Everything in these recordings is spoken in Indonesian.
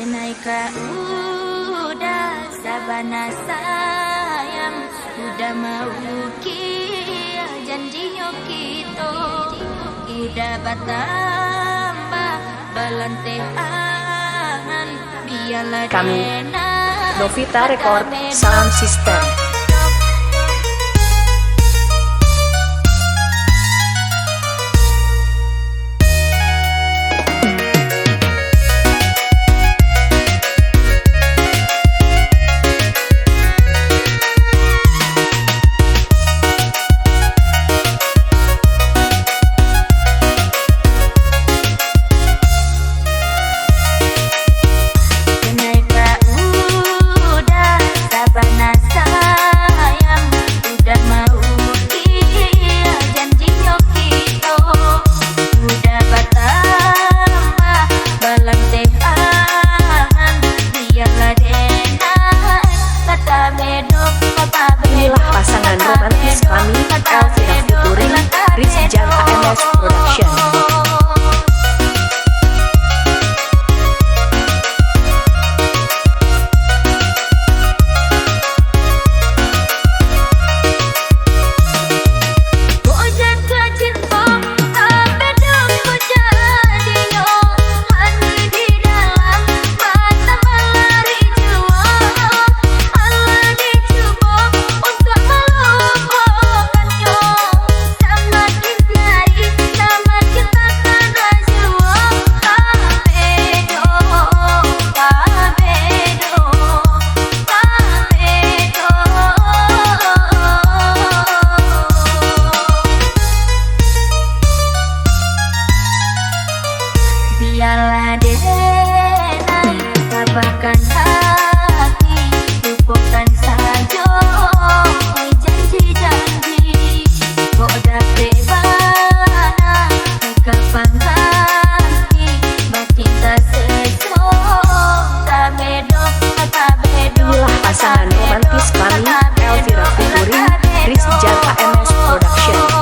Naika udah sabana sayang udah mau kia janjinya kita udah batambah balantean biarlah kami Novita Record Sound System. Inilah pasangan romantis kami, Elvira featuring Rizjan AMS Production. Biarlah denai tabahkan hati, lupakan saja janji-janji. Kau dah sebana kapan ganti bacinta sesok tak bedo. Inilah pasangan romantis kami, Elvira featuring Rizjan AMS Production.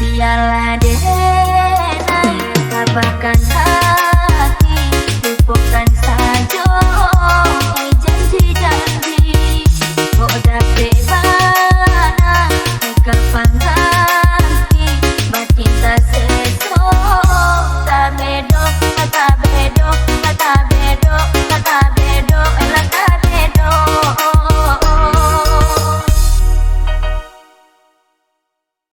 Biarlah denai tabahkan hati.